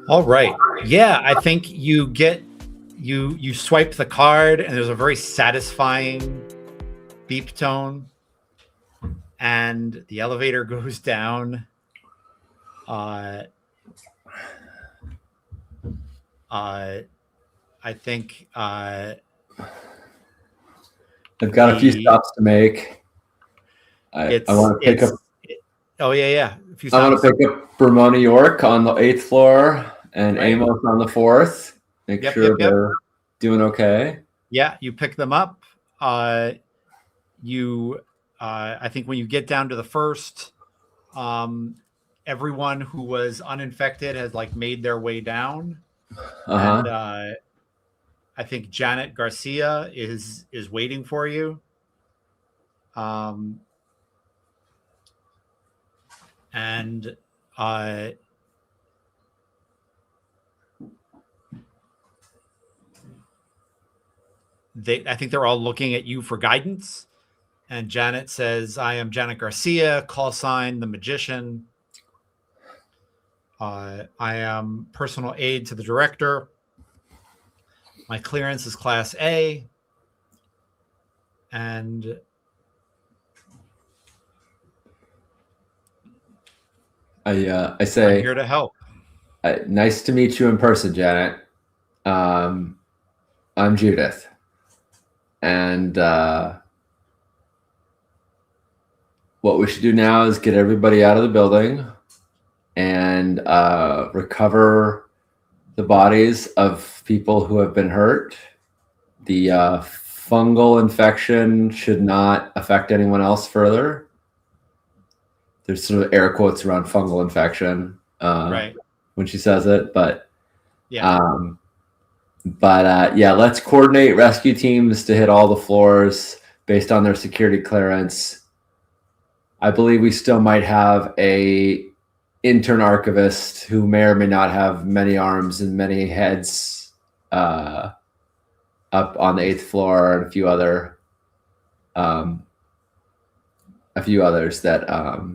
All right. Yeah, I think you swipe the card and there's a very satisfying beep tone and the elevator goes down. I think I've got a few stops to make. I want to pick up. Oh yeah. I want to pick up Bermona York on the 8th floor and Amos on the 4th. Make sure they're doing okay. Yeah, you pick them up. I think when you get down to the 1st, everyone who was uninfected has like made their way down. And I think Janet Garcia is waiting for you. And I think they're all looking at you for guidance. And Janet says, "I am Janet Garcia, call sign the Magician. I am personal aide to the director. My clearance is Class A. And I say, I'm here to help. Nice to meet you in person, Janet. I'm Judith. And what we should do now is get everybody out of the building and recover the bodies of people who have been hurt. The fungal infection should not affect anyone else further. There's sort of air quotes around fungal infection when she says it, but let's coordinate rescue teams to hit all the floors based on their security clearance. I believe we still might have a intern archivist who may or may not have many arms and many heads up on the 8th floor, and a few others that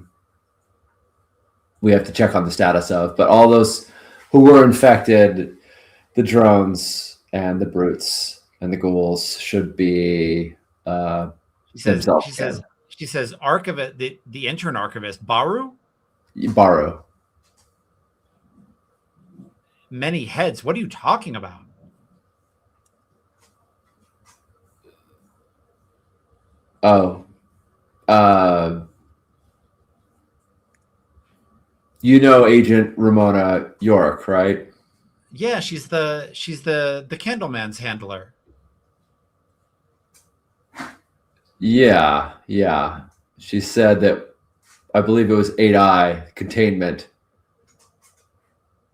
we have to check on the status of. But all those who were infected, the drones and the brutes and the ghouls should be She says archivist, the intern archivist, Baru? Baru. Many heads. What are you talking about? Oh. You know Agent Ramona York, right? Yeah, she's the Candleman's handler. Yeah. She said that, I believe it was 8I containment.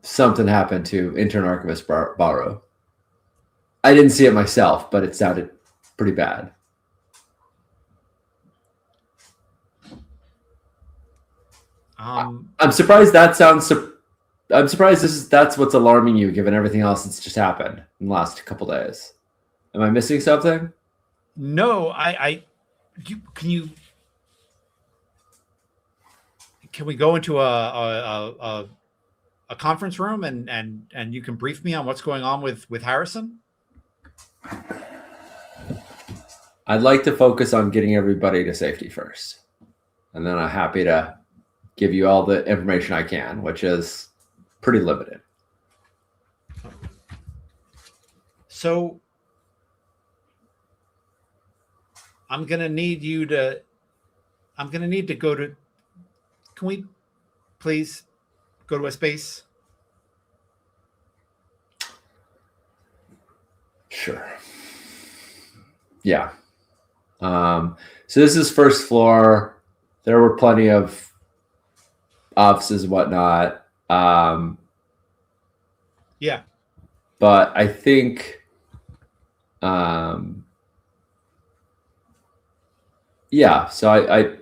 Something happened to intern archivist Baru. I didn't see it myself, but it sounded pretty bad. I'm surprised that sounds. I'm surprised that's what's alarming you, given everything else that's just happened in the last couple days. Am I missing something? No, can we go into a conference room and you can brief me on what's going on with Harrison? I'd like to focus on getting everybody to safety first, and then I'm happy to give you all the information I can, which is pretty limited. So I'm going to need to go to, can we please go to a space? Sure. Yeah. So this is 1st floor. There were plenty of offices and whatnot. Yeah. But I think, yeah, so I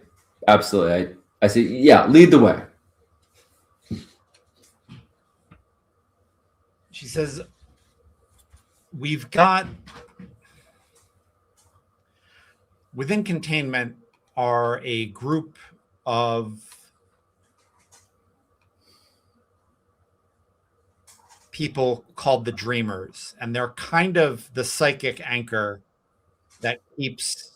absolutely, I say, yeah, lead the way. She says, we've got, within containment are a group of people called the Dreamers, and they're kind of the psychic anchor that keeps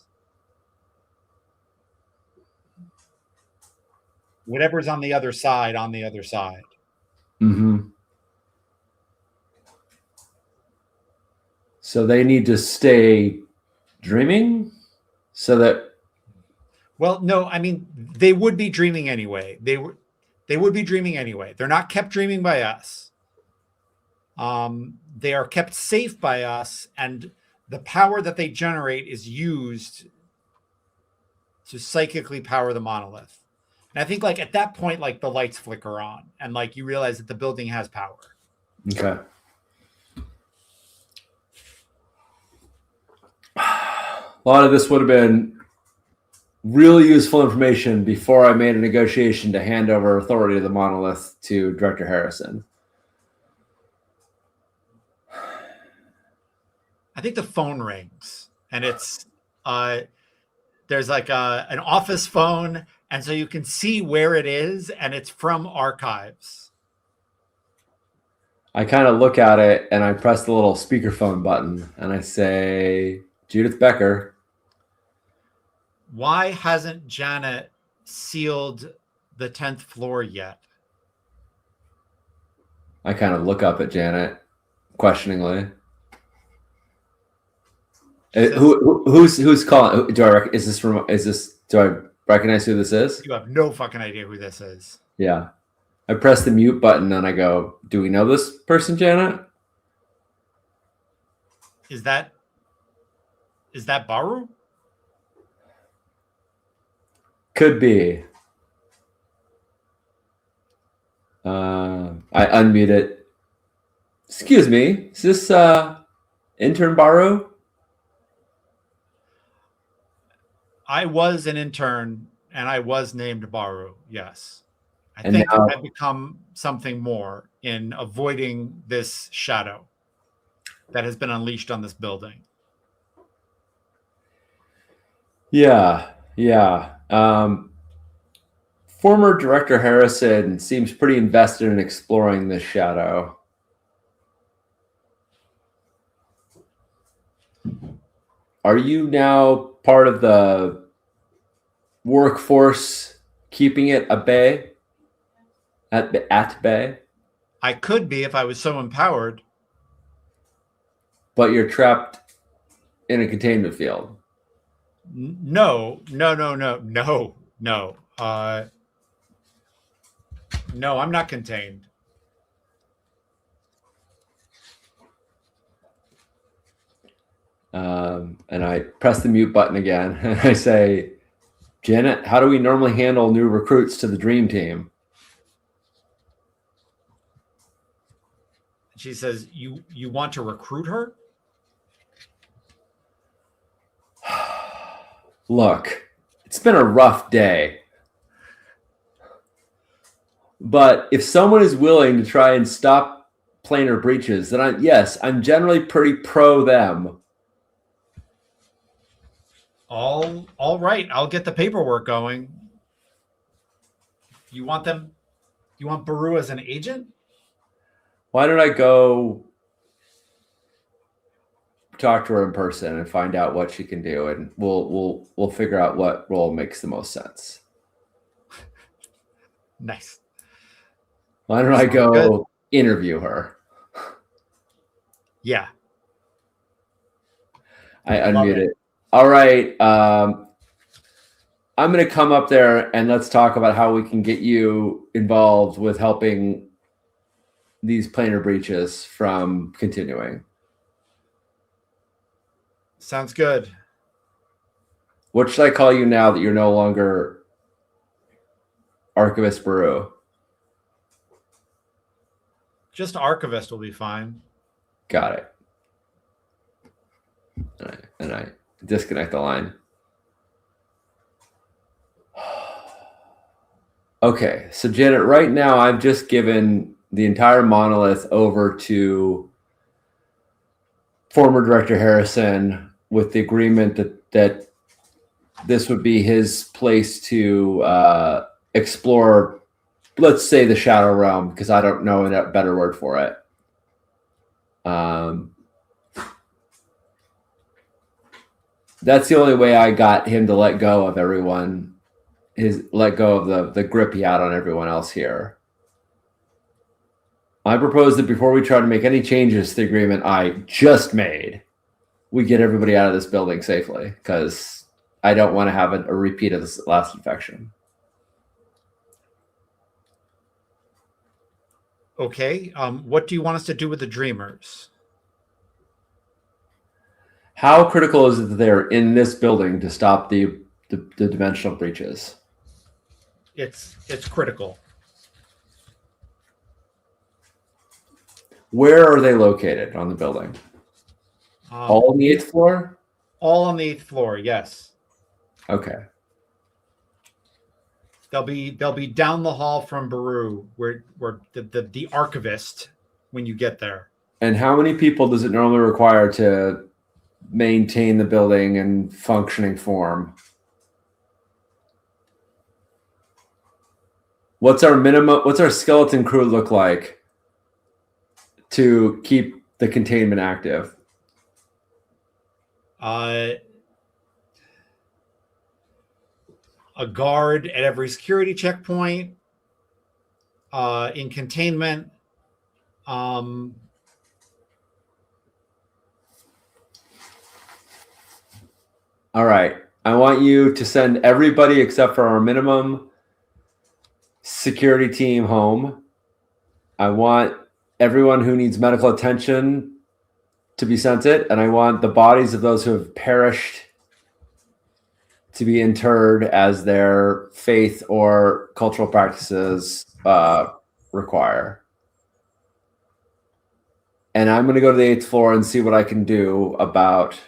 whatever's on the other side on the other side. Mm-hmm. So they need to stay dreaming so that. Well, no, I mean, they would be dreaming anyway. They would be dreaming anyway. They're not kept dreaming by us. They are kept safe by us, and the power that they generate is used to psychically power the monolith. And I think like at that point, like the lights flicker on and like you realize that the building has power. Okay. A lot of this would have been really useful information before I made a negotiation to hand over authority of the monolith to Director Harrison. I think the phone rings and it's there's like an office phone, and so you can see where it is, and it's from Archives. I kind of look at it and I press the little speakerphone button and I say, Judith Becker. Why hasn't Janet sealed the 10th floor yet? I kind of look up at Janet questioningly. Who's calling? Do I recognize who this is? You have no fucking idea who this is. Yeah. I press the mute button and I go, do we know this person, Janet? Is that Baru? Could be. I unmute it. Excuse me, is this intern Baru? I was an intern and I was named Baru, yes. I And think now- I've become something more in avoiding this shadow that has been unleashed on this building. Yeah. Former Director Harrison seems pretty invested in exploring this shadow. Are you now part of the workforce keeping it at bay? At bay? I could be if I was so empowered. But you're trapped in a containment field. No. No, I'm not contained. And I press the mute button again and I say, Janet, how do we normally handle new recruits to the dream team? She says, you want to recruit her? Look, it's been a rough day. But if someone is willing to try and stop planar breaches, then I'm generally pretty pro them. All right, I'll get the paperwork going. You want Baru as an agent? Why don't I go talk to her in person and find out what she can do, and we'll figure out what role makes the most sense. Nice. Why don't I go interview her? Yeah. I unmute it. All right. I'm going to come up there and let's talk about how we can get you involved with helping these planar breaches from continuing. Sounds good. What should I call you now that you're no longer Archivist Baru? Just Archivist will be fine. Got it. And I disconnect the line. Okay, so Janet, right now I've just given the entire monolith over to former Director Harrison with the agreement that this would be his place to explore, let's say, the Shadow Realm, because I don't know a better word for it. That's the only way I got him to let go of everyone. Let go of the grip he had on everyone else here. I propose that before we try to make any changes to the agreement I just made, we get everybody out of this building safely, because I don't want to have a repeat of this last infection. Okay. What do you want us to do with the dreamers? How critical is it that they're in this building to stop the dimensional breaches? It's critical. Where are they located on the building? All on the 8th floor? All on the 8th floor, yes. Okay. They'll be down the hall from Baru, where the Archivist, when you get there. And how many people does it normally require to maintain the building in functioning form? What's our skeleton crew look like to keep the containment active? A guard at every security checkpoint, in containment. All right. I want you to send everybody except for our minimum security team home. I want everyone who needs medical attention to be sent it, and I want the bodies of those who have perished to be interred as their faith or cultural practices require. And I'm going to go to the 8th floor and see what I can do about...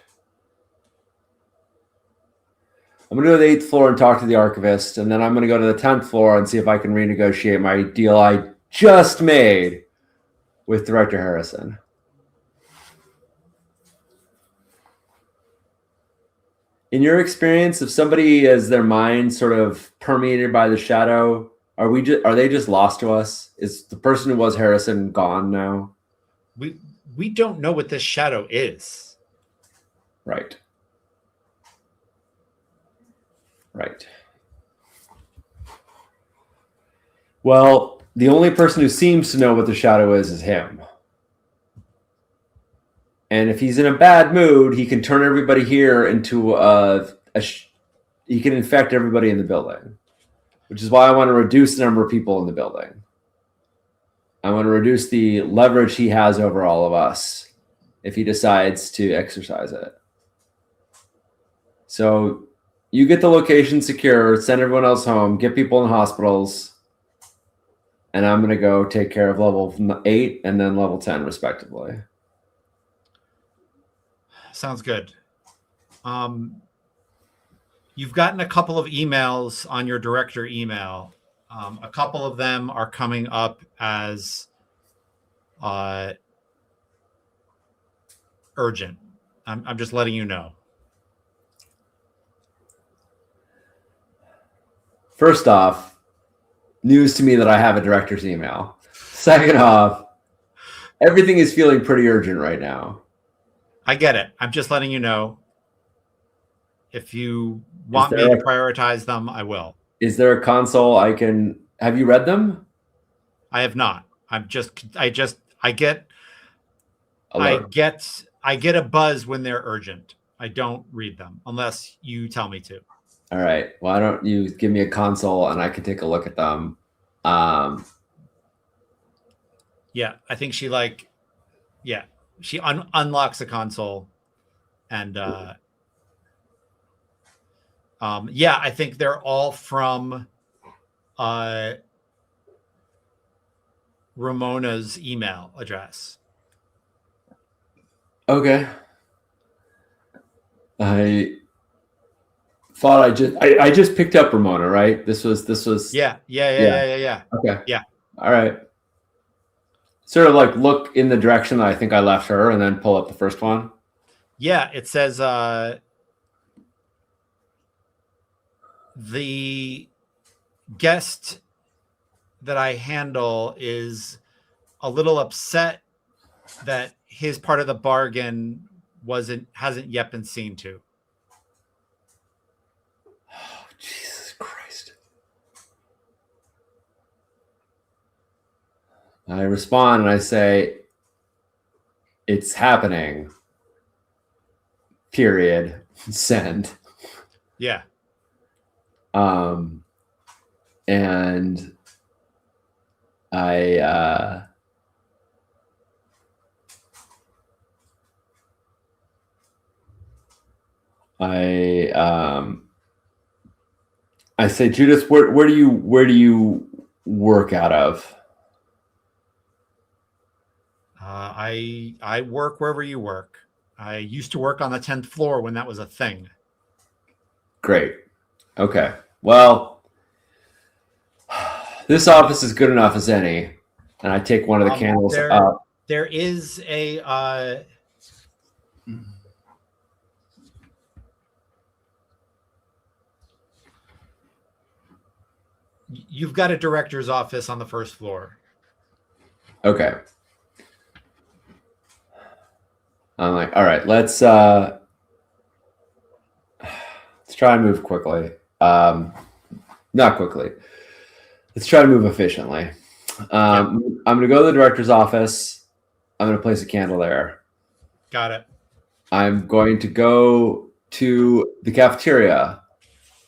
I'm going to go to the 8th floor and talk to the Archivist, and then I'm going to go to the 10th floor and see if I can renegotiate my deal I just made with Director Harrison. In your experience, if somebody has their mind sort of permeated by the shadow, are they just lost to us? Is the person who was Harrison gone now? We don't know what this shadow is. Right. Right. Well, the only person who seems to know what the shadow is him. And if he's in a bad mood, he can turn everybody here into he can infect everybody in the building, which is why I want to reduce the number of people in the building. I want to reduce the leverage he has over all of us if he decides to exercise it. So you get the location secure, send everyone else home, get people in hospitals, and I'm going to go take care of level 8 and then level 10, respectively. Sounds good. You've gotten a couple of emails on your director email. A couple of them are coming up as urgent. I'm just letting you know. First off, news to me that I have a director's email. Second off, everything is feeling pretty urgent right now. I get it. I'm just letting you know. If you want me to prioritize them, I will. Is there a console I can... Have you read them? I have not. I get a buzz when they're urgent. I don't read them unless you tell me to. All right. Why don't you give me a console and I can take a look at them? Yeah, I think she she unlocks a console, and I think they're all from Ramona's email address. Okay. I thought I just picked up Ramona, right? This was yeah. Okay. Yeah. All right. Sort of like look in the direction that I think I left her and then pull up the first one. Yeah, it says the guest that I handle is a little upset that his part of the bargain hasn't yet been seen to. Oh, Jesus Christ. I respond and I say, it's happening. Period. Send. Yeah. And I say, Judith, where do you work out of? I work wherever you work. I used to work on the 10th floor when that was a thing. Great. Okay. Well, this office is good enough as any. And I take one of the candles up. There is a you've got a director's office on the first floor. Okay. I'm like, all right, let's try and move quickly. Not quickly. Let's try to move efficiently. I'm going to go to the director's office. I'm going to place a candle there. Got it. I'm going to go to the cafeteria.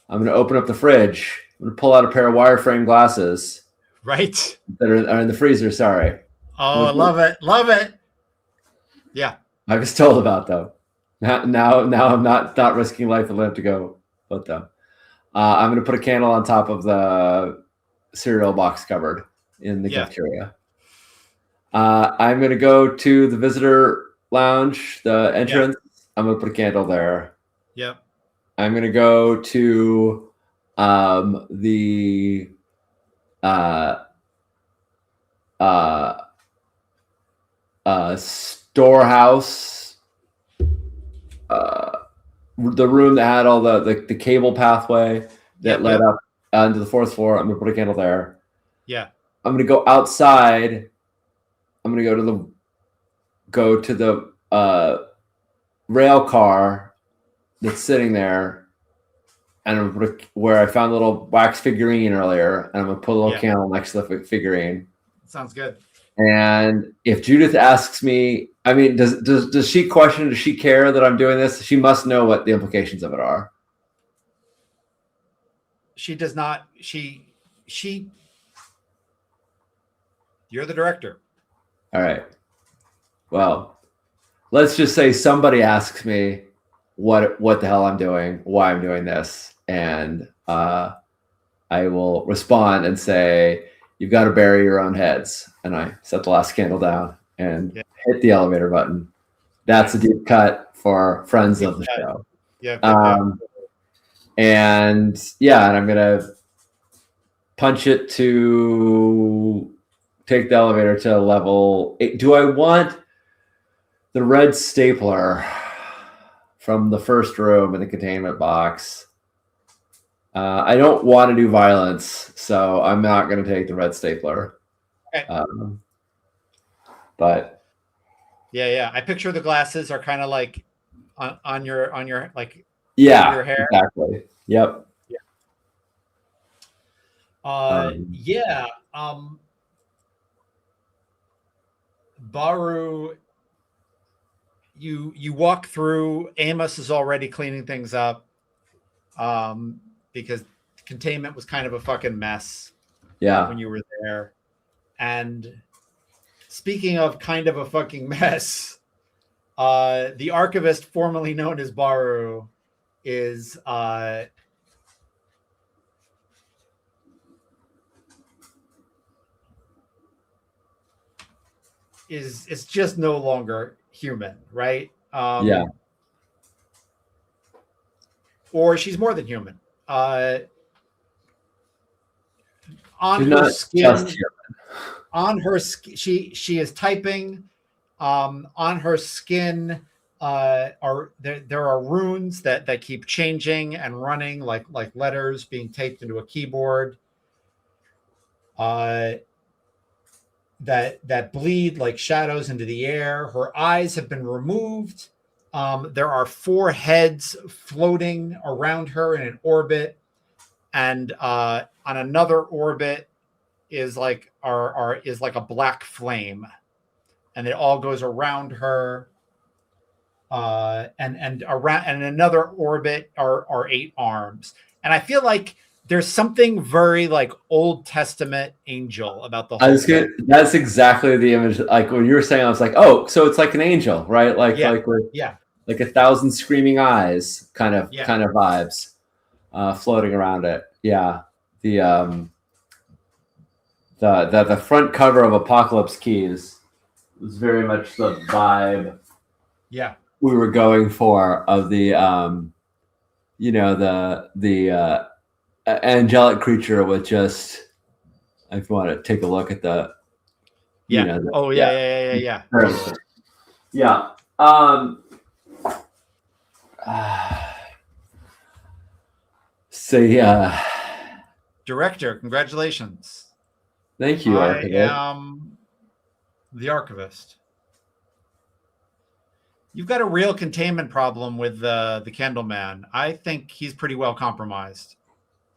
I'm going to open up the fridge. I'm going to pull out a pair of wireframe glasses. Right. That are in the freezer, sorry. Oh, I love it. Love it. Yeah. I was told about them. Now I'm not risking life and limb to go with them. I'm going to put a candle on top of the cereal box cupboard in the cafeteria. I'm going to go to the visitor lounge, the entrance. I'm going to put a candle there. Yep. I'm going to go to the storehouse, the room that had all the cable pathway that led up into the fourth floor. I'm going to put a candle there. Yeah. I'm going to go outside. I'm going to go to the rail car that's sitting there, and I'm going to put where I found a little wax figurine earlier, and I'm going to put a little candle next to the figurine. Sounds good. And if Judith asks me, I mean, does she question? Does she care that I'm doing this? She must know what the implications of it are. She does not. She. You're the director. All right. Well, let's just say somebody asks me what the hell I'm doing, why I'm doing this, and I will respond and say, "You've got to bury your own heads." And I set the last candle down and hit the elevator button. That's a deep cut for friends of the show. Yeah. And I'm gonna punch it to take the elevator to level 8. Do I want the red stapler from the first room in the containment box? I don't want to do violence, so I'm not going to take the red stapler. Okay. But yeah, I picture the glasses are kind of like on your like your hair. Exactly. Yep. Baru, you walk through. Amos is already cleaning things up because containment was kind of a fucking mess when you were there. And speaking of kind of a fucking mess, the archivist, formerly known as Baru, is just no longer human, right? Or she's more than human. On her skin, she is typing. On her skin are runes that keep changing and running like letters being taped into a keyboard. that bleed like shadows into the air. Her eyes have been removed. There are 4 heads floating around her in an orbit, and on another orbit is like is like a black flame, and it all goes around her. And around, and another orbit are 8 arms, and I feel like there's something very like Old Testament angel about the whole thing. That's exactly the image. Like when you were saying, I was like, oh, so it's like an angel, right? Like with Yeah. like 1,000 screaming eyes, kind of Yeah. vibes, floating around it. Yeah, the front cover of Apocalypse Keys was very much the vibe. Yeah. We were going for of the the angelic creature with just, if you want to take a look at the Yeah. Yeah. Yeah. So yeah. Director, congratulations. Thank you, Archivist. I am the Archivist. You've got a real containment problem with the Candleman. I think he's pretty well compromised.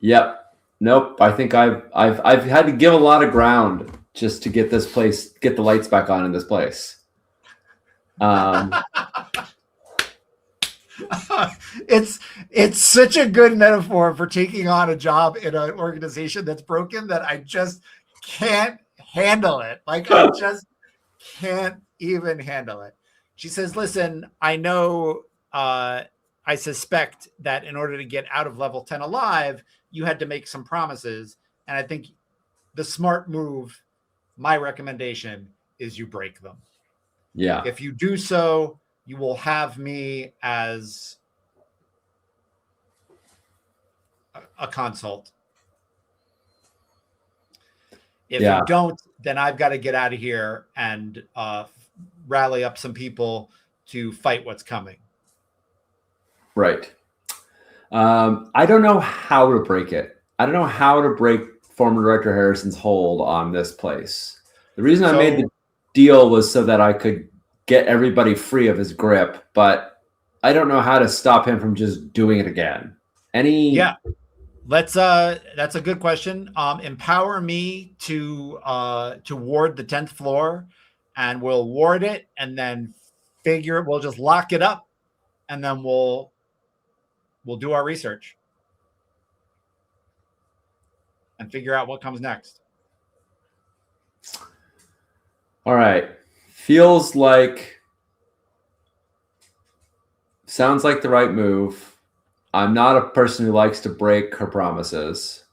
Yep. Nope. I think I've had to give a lot of ground just to get this place, get the lights back on in this place. It's such a good metaphor for taking on a job in an organization that's broken that I just can't handle it. Like I just can't even handle it. She says, listen, I know, I suspect that in order to get out of level 10 alive, you had to make some promises. And I think the smart move, my recommendation, is you break them. Yeah. If you do so, you will have me as a consult. If you don't, then I've got to get out of here and rally up some people to fight what's coming. Right. I don't know how to break it. I don't know how to break former Director Harrison's hold on this place. The reason I made the deal was so that I could get everybody free of his grip, but I don't know how to stop him from just doing it again. Yeah. That's a good question. Empower me to ward the 10th floor, and we'll ward it, and then we'll just lock it up, and then we'll do our research and figure out what comes next. All right. Sounds like the right move. I'm not a person who likes to break her promises.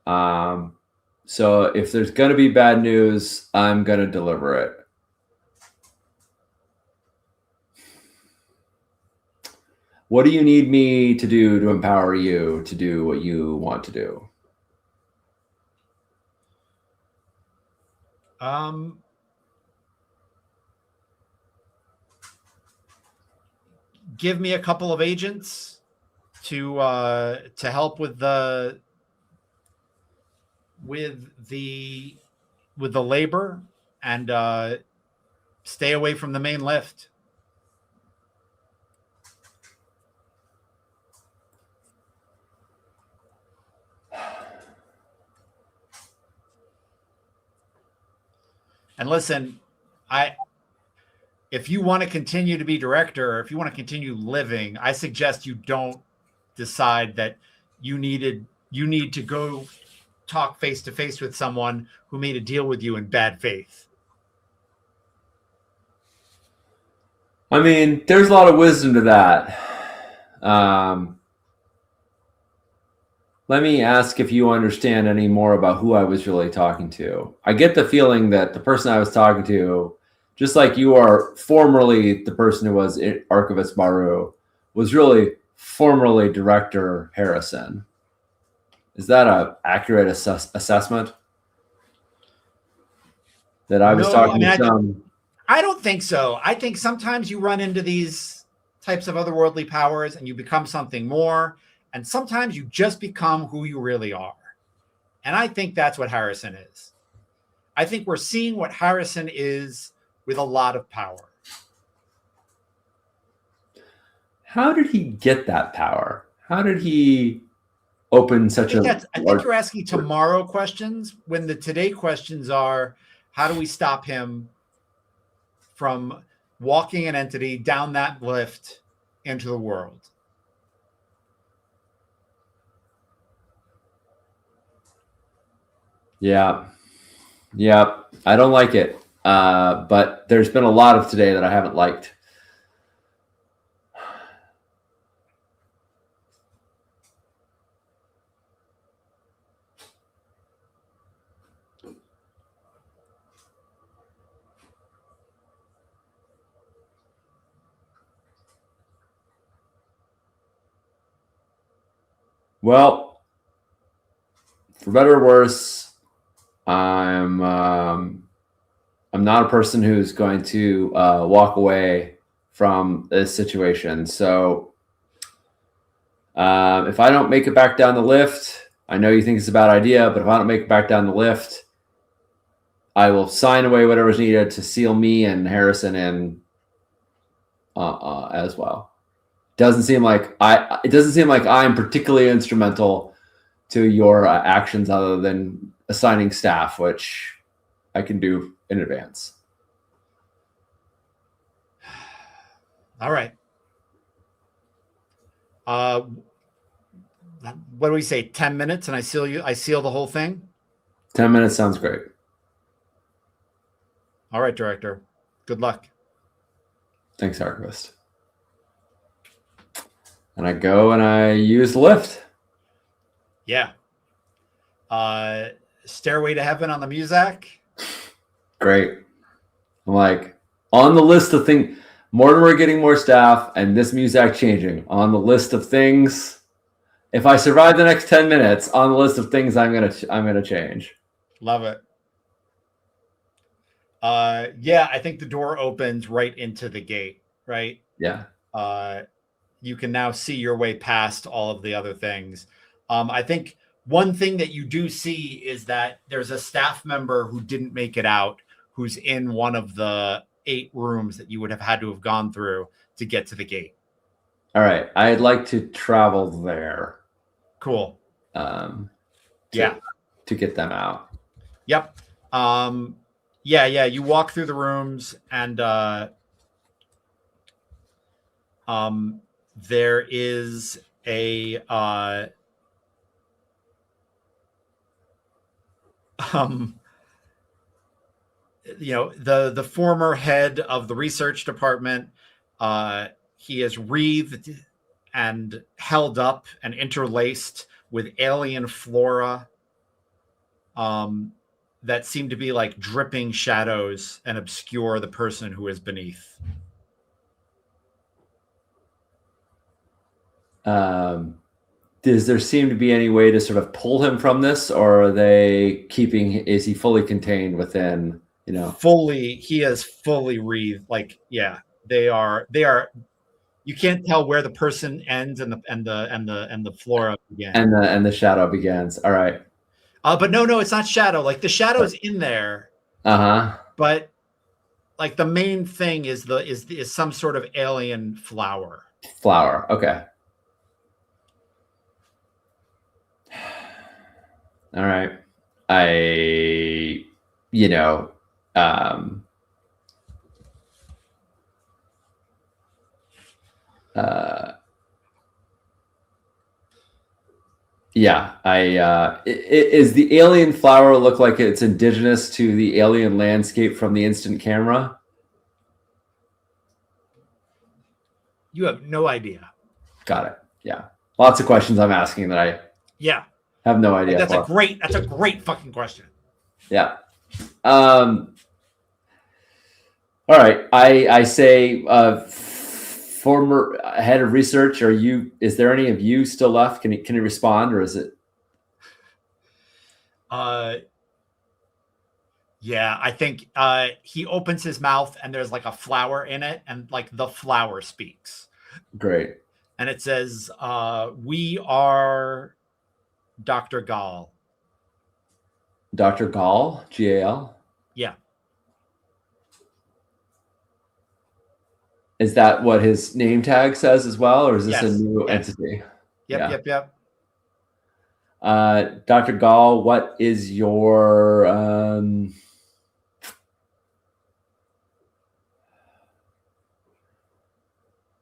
So if there's going to be bad news, I'm going to deliver it. What do you need me to do to empower you to do what you want to do? Give me a couple of agents to help with the labor, and stay away from the main lift. And listen, if you want to continue to be director, or if you want to continue living, I suggest you don't decide that you need to go talk face to face with someone who made a deal with you in bad faith. I mean, there's a lot of wisdom to that. Let me ask if you understand any more about who I was really talking to. I get the feeling that the person I was talking to, just like you are formerly the person who was Archivist Maru, was really formerly Director Harrison. Is that an accurate assessment? That I was talking to some... I don't think so. I think sometimes you run into these types of otherworldly powers and you become something more. And sometimes you just become who you really are. And I think that's what Harrison is. I think we're seeing what Harrison is with a lot of power. How did he get that power? How did he open such a I think you're asking tomorrow questions when the today questions are, how do we stop him from walking an entity down that lift into the world? Yeah. I don't like it. But there's been a lot of today that I haven't liked. Well, for better or worse, I'm not a person who's going to walk away from this situation. So if I don't make it back down the lift, I know you think it's a bad idea, but if I don't make it back down the lift, I will sign away whatever's needed to seal me and Harrison in as well. It doesn't seem like I'm particularly instrumental to your actions other than assigning staff, which I can do in advance. All right. What do we say? 10 minutes and I seal the whole thing? 10 minutes sounds great. All right, director. Good luck. Thanks, Archivist. And I go and I use the lift. Yeah. Stairway to Heaven on the Muzak. Great. I'm like, on the list of things, Mortimer getting more staff and this Muzak changing. On the list of things, if I survive the next 10 minutes, on the list of things I'm gonna change. Love it. Yeah, I think the door opens right into the gate, right? Yeah. You can now see your way past all of the other things. I think one thing that you do see is that there's a staff member who didn't make it out, who's in one of the 8 rooms that you would have had to have gone through to get to the gate. All right. I'd like to travel there. Cool. To get them out. Yep. Yeah. You walk through the rooms and there is a the former head of the research department, he is wreathed and held up and interlaced with alien flora that seem to be like dripping shadows and obscure the person who is beneath. Does there seem to be any way to sort of pull him from this, or are they is he fully contained within, he is fully wreathed. Like, yeah, they are, you can't tell where the person ends and the flora begins. And the shadow begins. All right. But no, it's not shadow. Like the shadow's in there. But like the main thing is some sort of alien flower. Okay. All right. Is the alien flower look like it's indigenous to the alien landscape from the instant camera? You have no idea. Got it. Yeah. Lots of questions I'm asking that I have no idea. That's a great fucking question. Yeah. All right. I say, former head of research, is there any of you still left? Can you respond, or is it? Yeah, I think he opens his mouth and there's like a flower in it, and like the flower speaks. Great. And it says, we are Dr. Gall. Dr. Gall, G-A-L? Is that what his name tag says as well, or is this a new entity? Yep. Dr. Gall, what is your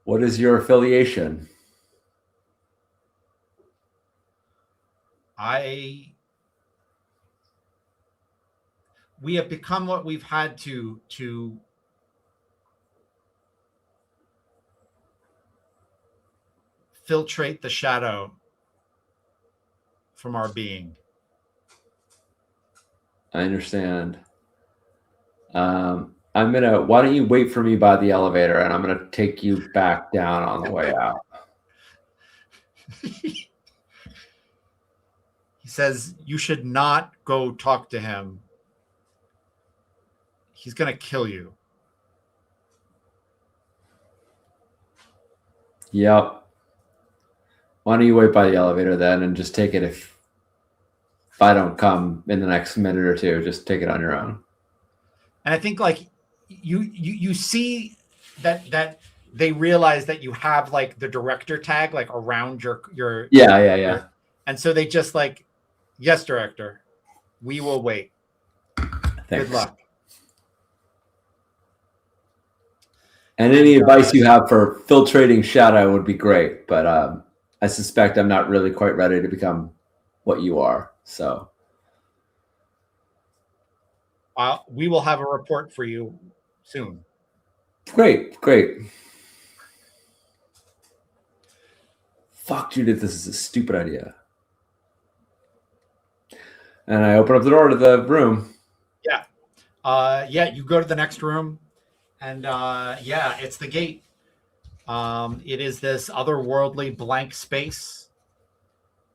affiliation? We have become what we've had to filtrate the shadow from our being. I understand. Why don't you wait for me by the elevator, and I'm gonna take you back down on the way out. He says you should not go talk to him. He's going to kill you. Yep. Why don't you wait by the elevator then and just take it if I don't come in the next minute or two, just take it on your own. And I think like you see that they realize that you have like the director tag like around your yeah. And so they just like, yes, director, we will wait. Thanks. Good luck. And any advice you have for filtrating shadow would be great, but I suspect I'm not really quite ready to become what you are. So we will have a report for you soon. Great. Fuck, Judith, this is a stupid idea. And I open up the door to the room. Yeah, you go to the next room, and it's the gate. It is this otherworldly blank space.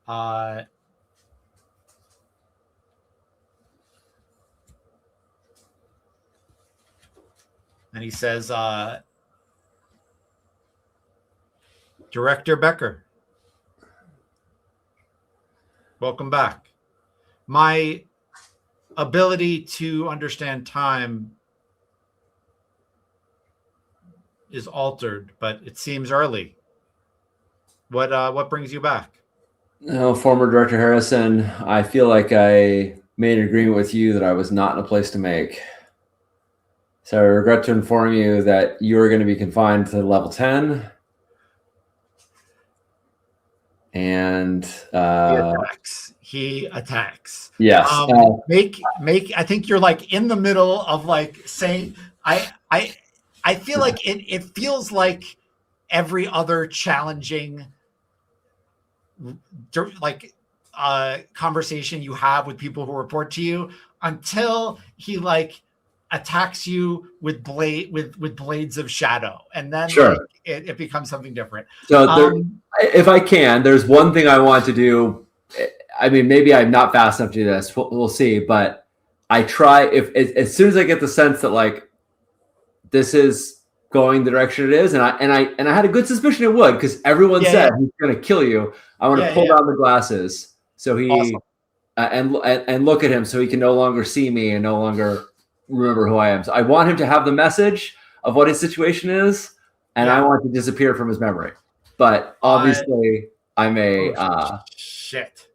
And he says, Director Becker, welcome back. My ability to understand time is altered, but it seems early. What brings you back? No, former Director Harrison, I feel like I made an agreement with you that I was not in a place to make. So I regret to inform you that you are going to be confined to level 10. And he attacks. Yes. I think you're like in the middle of like saying I feel like it feels like every other challenging like conversation you have with people who report to you until he like attacks you with blades of shadow, and then sure. Like, it becomes something different. So if I can, there's one thing I want to do. I mean, maybe I'm not fast enough to do this. We'll see. But I try as soon as I get the sense that like this is going the direction it is, and I had a good suspicion it would, because everyone said he's going to kill you. I want to pull down the glasses so he awesome. And look at him so he can no longer see me and no longer remember who I am. So I want him to have the message of what his situation is, and I want to disappear from his memory. But obviously, I may. Shit.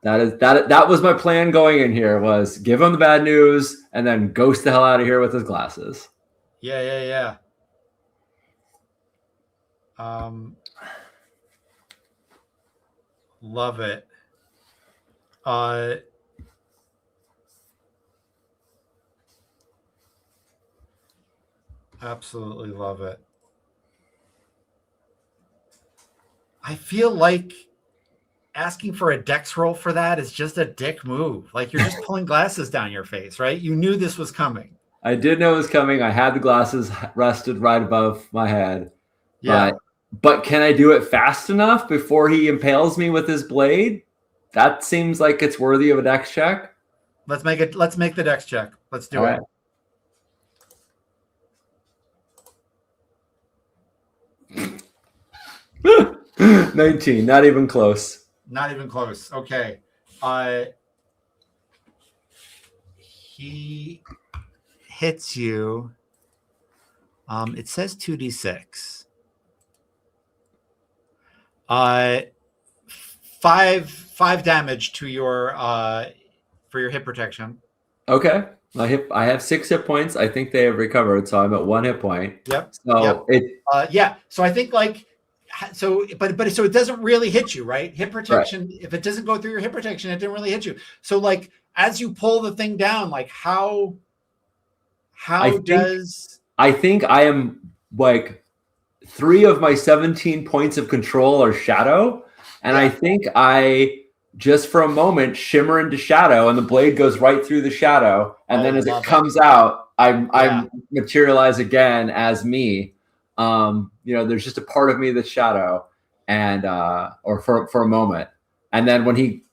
That was my plan going in here, was give him the bad news and then ghost the hell out of here with his glasses. Yeah. Love it. Absolutely love it. I feel like asking for a dex roll for that is just a dick move. Like you're just pulling glasses down your face, right? You knew this was coming. I did know it was coming. I had the glasses rested right above my head. Yeah. But can I do it fast enough before he impales me with his blade? That seems like it's worthy of a dex check. Let's make the dex check. Let's do it. Right. 19, not even close. Not even close. Okay. He hits you. It says 2d6. 5 damage to your for your hit protection. Okay. I have 6 hit points. I think they have recovered, so I'm at 1 hit point. Yep. So yeah. So I think like so it doesn't really hit you, right? Hit protection, right. If it doesn't go through your hit protection, it didn't really hit you. So like as you pull the thing down, like how does I think I am like 3 of my 17 points of control are shadow, and I think I just for a moment shimmer into shadow, and the blade goes right through the shadow, and then as it comes out, I materialize again as me. There's just a part of me that's shadow, and or for a moment, and then when he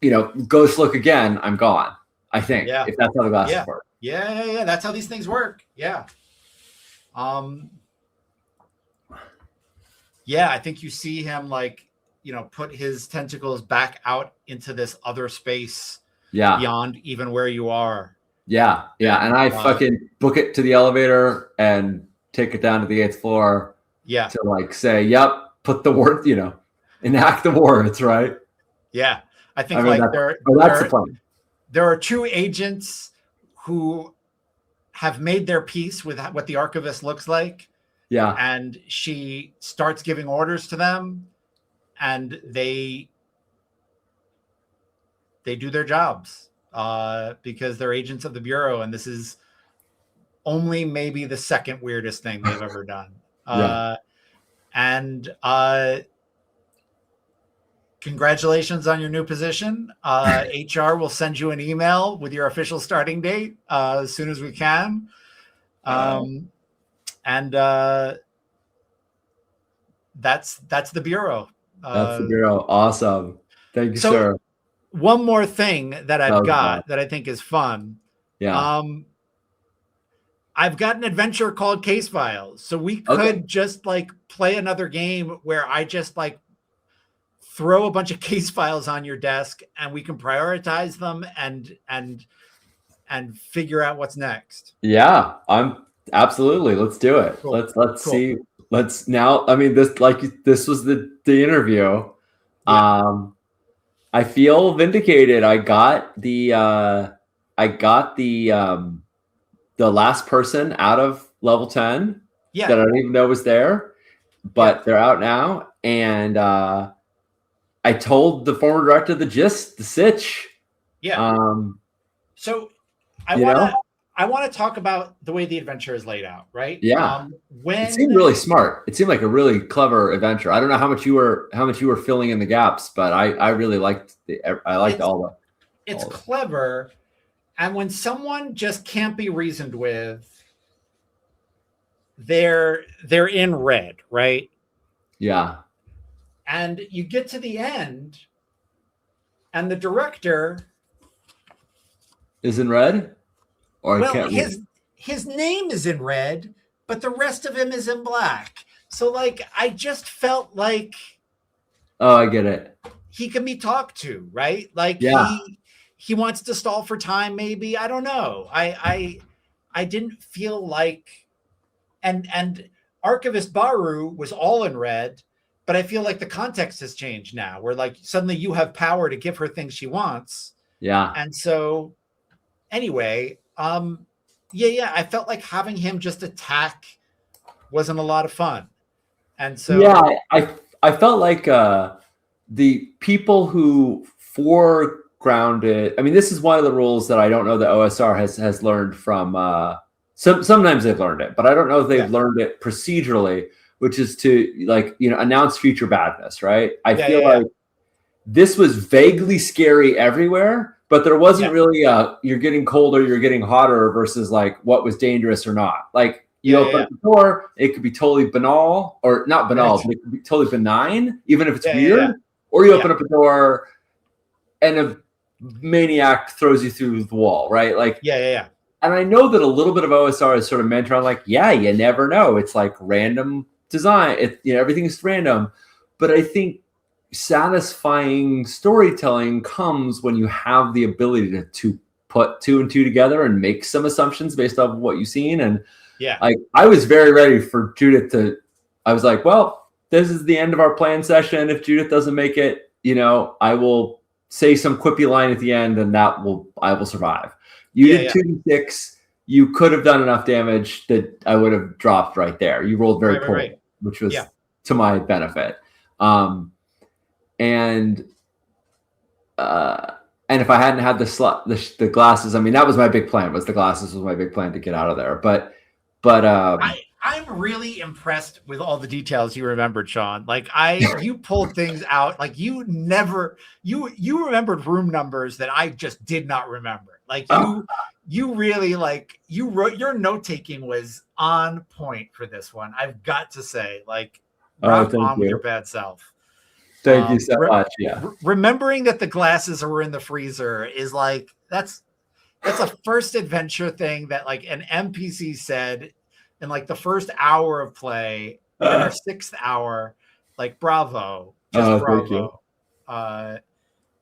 goes to look again, I'm gone. I think if that's how the glasses work. Yeah. That's how these things work. Yeah. I think you see him like put his tentacles back out into this other space beyond even where you are. Yeah. And I fucking book it to the elevator and take it down to the 8th floor. Yeah. To like say, yep, put the word, enact the words, right? Yeah. I think that's the plan. There are 2 agents who have made their peace with what the Archivist looks like. Yeah. And she starts giving orders to them, and they do their jobs because they're agents of the Bureau, and this is only maybe the second weirdest thing they've ever done. And congratulations on your new position. HR will send you an email with your official starting date as soon as we can. And that's the Bureau. That's the Bureau. Awesome. Thank you, sir. One more thing that I've got that I think is fun. Yeah. I've got an adventure called Case Files. So we could just like play another game where I just like throw a bunch of case files on your desk and we can prioritize them and figure out what's next. Yeah, I'm absolutely. Let's do it. Cool. Let's see. Let's now. I mean, this was the interview. Yeah. I feel vindicated. I got the last person out of level 10 that I don't even know was there, but they're out now. And I told the former director the gist, the sitch. Yeah. So I want to talk about the way the adventure is laid out, right? Yeah. It seemed really smart. It seemed like a really clever adventure. I don't know how much you were filling in the gaps, but I really liked It's clever. And when someone just can't be reasoned with, they're in red, right? Yeah. And you get to the end, and the director is in red? Or his name is in red, but the rest of him is in black. So like I just felt like I get it. He can be talked to, right? Like he wants to stall for time, maybe. I don't know. I didn't feel like and Archivist Baru was all in red, but I feel like the context has changed now, where like suddenly you have power to give her things she wants. Yeah. And so anyway, I felt like having him just attack wasn't a lot of fun. And so I felt like the people who foregrounded, I mean, this is one of the rules that I don't know that OSR has learned from sometimes they've learned it, but I don't know if they've learned it procedurally, which is to announce future badness, right? I feel like this was vaguely scary everywhere, but there wasn't really you're getting colder, you're getting hotter versus like what was dangerous or not. Like you open up the door, it could be totally banal or not banal, but it could be totally benign, even if it's weird. Or you open up a door and a maniac throws you through the wall, right? Like And I know that a little bit of OSR is sort of meant around like, you never know. It's like random design. Everything is random. But I think satisfying storytelling comes when you have the ability to put 2 and 2 together and make some assumptions based off of what you've seen. And Yeah. Like I was very ready for Judith to. I was like, well, this is the end of our plan session. If Judith doesn't make it, I will say some quippy line at the end, and I will survive. You did 2d6. You could have done enough damage that I would have dropped right there. You rolled very poorly, which was to my benefit. And if I hadn't had the glasses, I mean, that was my big plan. The glasses was my big plan to get out of there. But I'm really impressed with all the details you remembered, Sean. Like you pulled things out. Like you remembered room numbers that I just did not remember. Like you really you wrote, your note taking was on point for this one. I've got to say, like, rock on with your bad self. Thank you so much. Yeah. Remembering that the glasses were in the freezer is like, that's a first adventure thing that like an NPC said in like the first hour of play, in our 6th hour. Like, bravo. Just bravo.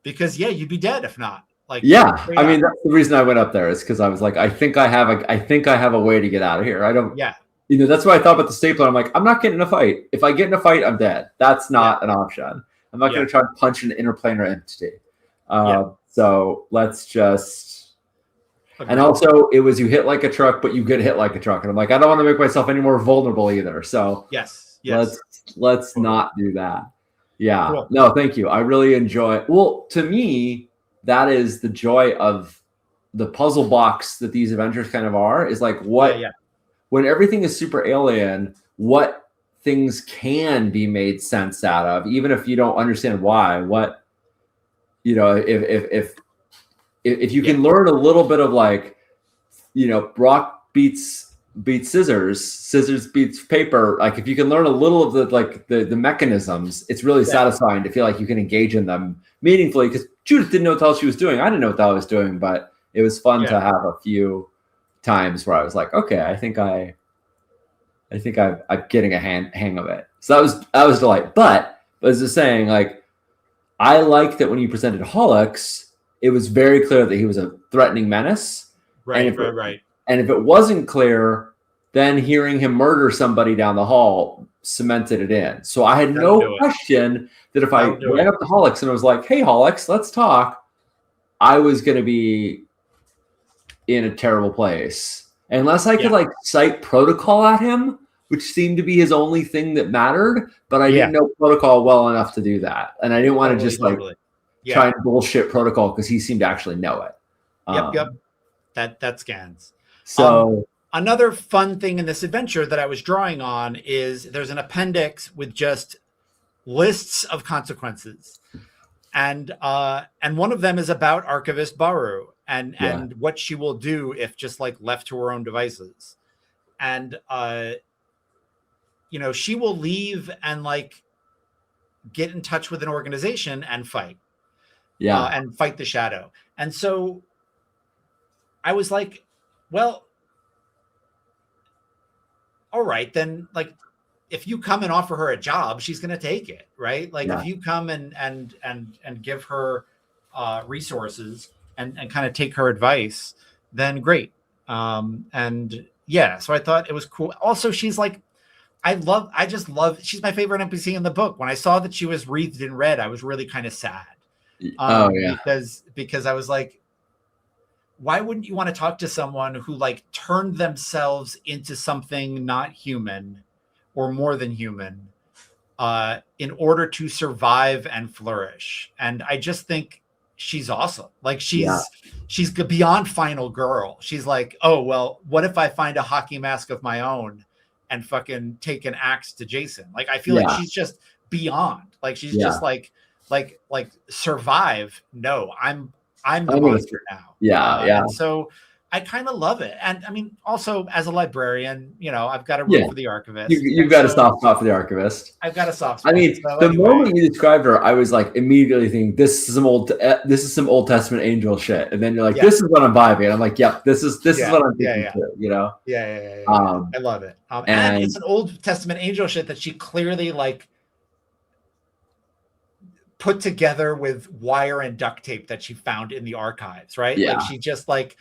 Because you'd be dead if not. Like, I mean, that's the reason I went up there is because I was like, I think I have a way to get out of here. I don't. Yeah. That's why I thought about the stapler. I'm like, I'm not getting in a fight. If I get in a fight, I'm dead. That's not an option. I'm not going to try to punch an interplanar entity. So let's just. Okay. And also, it was you hit like a truck, but you get hit like a truck. And I'm like, I don't want to make myself any more vulnerable either. So let's not do that. Yeah. Cool. No, thank you. I really enjoy. Well, to me, that is the joy of the puzzle box that these adventures kind of are. Is like what when everything is super alien, what things can be made sense out of, even if you don't understand why. What if you can learn a little bit of like, rock beats scissors beats paper. Like if you can learn a little of the mechanisms, it's really satisfying to feel like you can engage in them meaningfully. Because Judith didn't know what the hell she was doing. I didn't know what the hell I was doing, but it was fun to have a few times where I was like, okay, I think I'm getting a hang of it. So that was delight. But as I was saying, like, I like that when you presented Hollux, it was very clear that he was a threatening menace. Right. And if it wasn't clear, then hearing him murder somebody down the hall cemented it in. So I had no question that if I went up to Hollux and I was like, hey, Hollux, let's talk, I was going to be in a terrible place. Unless I could cite protocol at him, which seemed to be his only thing that mattered, but I didn't know protocol well enough to do that. And I didn't want to just try and bullshit protocol because he seemed to actually know it. Yep. That scans. So another fun thing in this adventure that I was drawing on is there's an appendix with just lists of consequences. And one of them is about Archivist Baru and what she will do if just like left to her own devices. And she will leave and like get in touch with an organization and fight. And fight the shadow. And so I was like, well, all right, then, like, if you come and offer her a job, she's going to take it, right? Like, if you come and give her resources and kind of take her advice, then great. So I thought it was cool. Also, she's like, she's my favorite NPC in the book. When I saw that she was wreathed in red, I was really kind of sad. Because I was like, why wouldn't you want to talk to someone who like turned themselves into something not human or more than human in order to survive and flourish? And I just think she's awesome. Like she's beyond final girl. She's like, oh, well, what if I find a hockey mask of my own and fucking take an axe to Jason? Like, I feel like she's just beyond. Like, she's just like survive. No, I'm the monster now. And so I kind of love it. And I mean, also as a librarian, I've got a room for the Archivist. You've got a soft spot for the Archivist. I've got a soft spot. I mean, moment you described her, I was like immediately thinking, this is some Old Testament angel shit. And then you're like, this is what I'm vibing. And I'm like, yep, this is what I'm thinking too. I love it. And it's an Old Testament angel shit that she clearly like put together with wire and duct tape that she found in the archives, right? Like she just like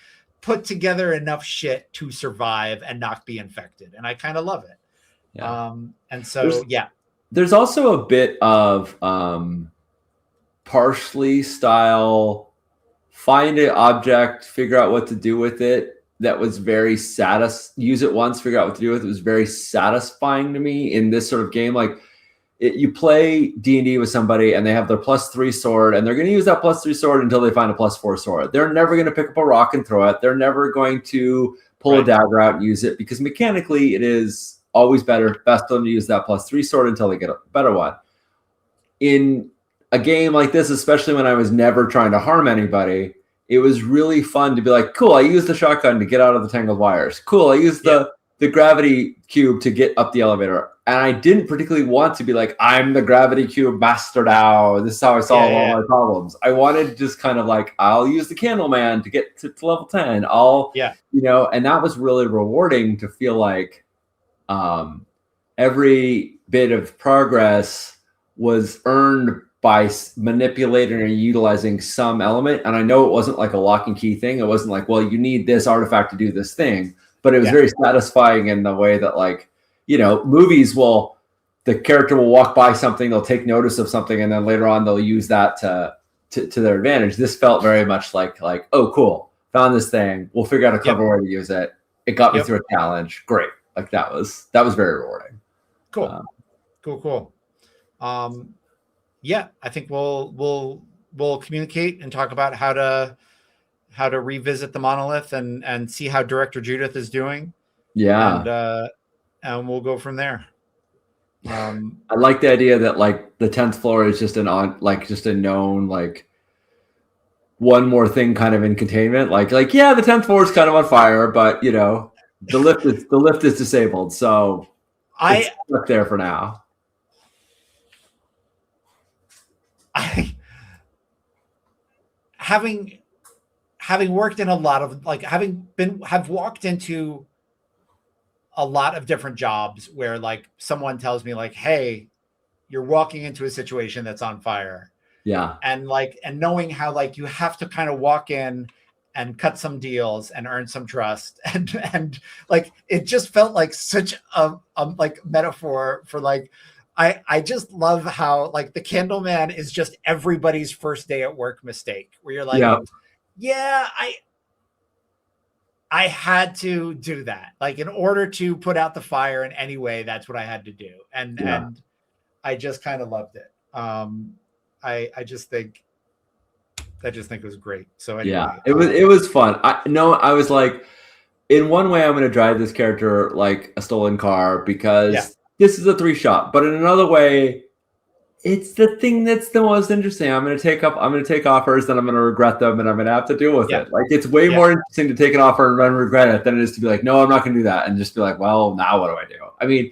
put together enough shit to survive and not be infected, and I kind of love it. And so there's also a bit of partially style, find an object, figure out what to do with it. That was very use it once, figure out what to do with it. It was very satisfying to me in this sort of game. Like you play D&D with somebody and they have their +3 sword and they're going to use that +3 sword until they find a +4 sword. They're never going to pick up a rock and throw it. They're never going to pull a dagger out and use it, because mechanically it is always best for them to use that +3 sword until they get a better one. In a game like this, especially when I was never trying to harm anybody, it was really fun to be like, cool, I used the shotgun to get out of the tangled wires. Cool, I used the gravity cube to get up the elevator. And I didn't particularly want to be like, I'm the gravity cube master now. This is how I solve all my problems. I wanted to just kind of like, I'll use the candle man to get to level 10. And that was really rewarding to feel like every bit of progress was earned by manipulating or utilizing some element. And I know it wasn't like a lock and key thing. It wasn't like, well, you need this artifact to do this thing, but it was very satisfying in the way that, like, movies the character will walk by something, they'll take notice of something, and then later on they'll use that to their advantage. This felt very much like, oh, cool, found this thing, we'll figure out a clever way to use it. It got me through a challenge. Great. Like that was very rewarding. Cool. Cool. I think we'll communicate and talk about how to revisit the monolith and see how Director Judith is doing. And we'll go from there. I like the idea that like the 10th floor is just just a known, like, one more thing kind of in containment. Like the 10th floor is kind of on fire, but the lift is disabled, so it's stuck there for now. Having worked in a lot of have walked into a lot of different jobs where like someone tells me like, hey, you're walking into a situation that's on fire. And knowing how like you have to kind of walk in and cut some deals and earn some trust. And like, it just felt like such a metaphor for like, I just love how like the Candleman is just everybody's first day at work mistake, where you're like, I had to do that. Like in order to put out the fire in any way, that's what I had to do. And I just kind of loved it. I just think it was great. So anyway, it was fun. I was like, in one way, I'm going to drive this character like a stolen car because this is a 3-shot. But in another way, it's the thing that's the most interesting. I'm going to take offers, then I'm going to regret them, and I'm going to have to deal with it. Like it's way more interesting to take an offer and then regret it than it is to be like, no, I'm not going to do that, and just be like, well, now what do I do? I mean,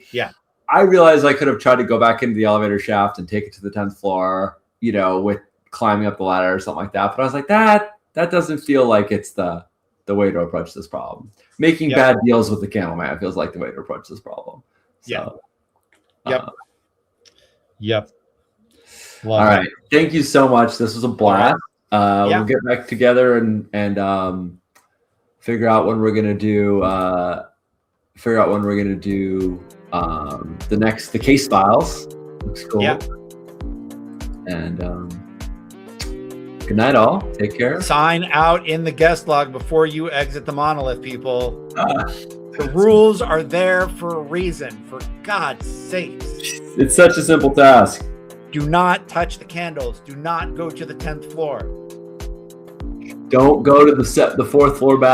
I realized I could have tried to go back into the elevator shaft and take it to the 10th floor, with climbing up the ladder or something like that. But I was like, that doesn't feel like it's the way to approach this problem. Making bad deals with the Candleman feels like the way to approach this problem. So, Love all right. Thank you so much. This was a blast. We'll get back together and figure out when we're gonna do the case files. Looks cool. And good night, all. Take care. Sign out in the guest log before you exit the monolith, people. The rules are there for a reason. For God's sakes. It's such a simple task. Do not touch the candles. Do not go to the 10th floor. Don't go to the 4th floor bathroom.